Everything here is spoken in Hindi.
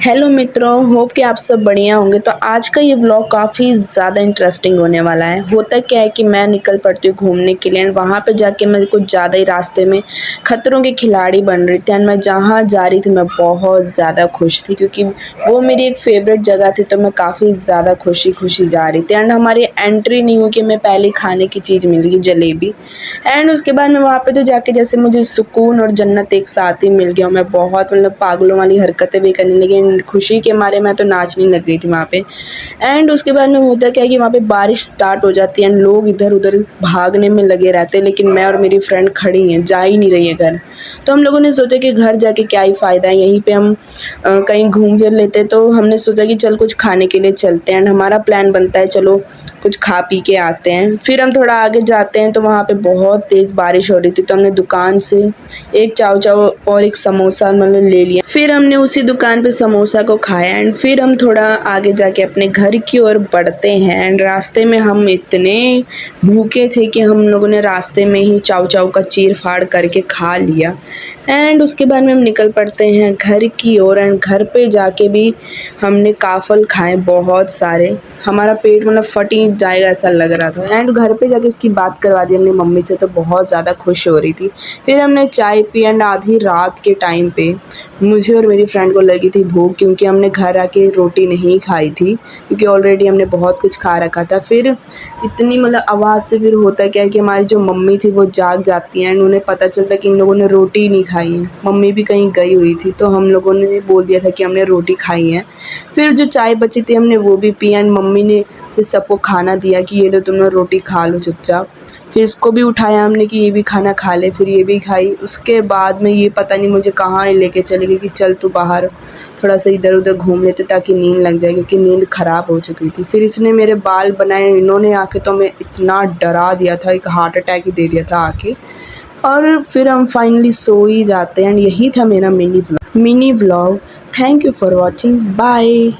हेलो मित्रों, होप कि आप सब बढ़िया होंगे। तो आज का ये ब्लॉग काफ़ी ज़्यादा इंटरेस्टिंग होने वाला है। होता क्या है कि मैं निकल पड़ती हूँ घूमने के लिए एंड वहाँ पे जाके मैं कुछ ज़्यादा ही रास्ते में खतरों के खिलाड़ी बन रही थी एंड मैं जहाँ जा रही थी मैं बहुत ज़्यादा खुश थी क्योंकि वो मेरी एक फेवरेट जगह थी। तो मैं काफ़ी ज़्यादा खुशी खुशी जा रही थी एंड हमारी एंट्री नहीं हुई कि मैं पहले खाने की चीज़ मिल गई, जलेबी। एंड उसके बाद मैं वहाँ पे तो जाके जैसे मुझे सुकून और जन्नत एक साथ ही मिल गया। मैं बहुत मतलब पागलों वाली हरकतें भी करने लगी। खुशी के मारे मैं तो नाचने लग गई थी वहाँ पे। एंड उसके बाद में होता क्या है कि वहाँ पे बारिश स्टार्ट हो जाती है एंड लोग इधर उधर भागने में लगे रहते हैं, लेकिन मैं और मेरी फ्रेंड खड़ी हैं, जा ही नहीं रही है घर। तो हम लोगों ने सोचा कि घर जाके क्या ही फ़ायदा है, यहीं पे हम कहीं घूम फिर लेते। तो हमने सोचा कि चल कुछ खाने के लिए चलते हैं एंड हमारा प्लान बनता है चलो कुछ खा पी के आते हैं। फिर हम थोड़ा आगे जाते हैं तो वहाँ पे बहुत तेज़ बारिश हो रही थी। तो हमने दुकान से एक चाव चाव और एक समोसा मतलब ले लिया। फिर हमने उसी दुकान पे समोसा को खाया एंड फिर हम थोड़ा आगे जाके अपने घर की ओर बढ़ते हैं। एंड रास्ते में हम इतने भूखे थे कि हम लोगों ने रास्ते में ही चाव चाव का चीर फाड़ करके खा लिया। एंड उसके बाद में हम निकल पड़ते हैं घर की ओर एंड घर पे जाके भी हमने काफ़ल खाए बहुत सारे। हमारा पेट मतलब फट ही जाएगा ऐसा लग रहा था। एंड घर पे जाके इसकी बात करवा दी हमने मम्मी से, तो बहुत ज़्यादा खुश हो रही थी। फिर हमने चाय पी एंड आधी रात के टाइम पे मुझे और मेरी फ्रेंड को लगी थी भूख, क्योंकि हमने घर आके रोटी नहीं खाई थी क्योंकि ऑलरेडी हमने बहुत कुछ खा रखा था। फिर इतनी मतलब आवाज़ से फिर होता क्या है कि हमारी जो मम्मी थी वो जाग जाती हैं एंड उन्हें पता चलता कि इन लोगों ने रोटी नहीं खाई है। मम्मी भी कहीं गई हुई थी तो हम लोगों ने बोल दिया था कि हमने रोटी खाई है। फिर जो चाय बची थी हमने वो भी पी एंड मम्मी ने फिर सबको खाना दिया कि ये लो तुम लोग रोटी खा लो चुपचाप। फिर इसको भी उठाया हमने कि ये भी खाना खा ले, फिर ये भी खाई। उसके बाद में ये पता नहीं मुझे कहाँ लेके चले गई कि चल तू बाहर थोड़ा सा इधर उधर घूम लेते ताकि नींद लग जाए, क्योंकि नींद ख़राब हो चुकी थी। फिर इसने मेरे बाल बनाए, इन्होंने आके तो हमें इतना डरा दिया था, एक हार्ट अटैक ही दे दिया था आके। और फिर हम फाइनली सो ही जाते हैं एंड यही था मेरा mini vlog. Thank you for watching, bye.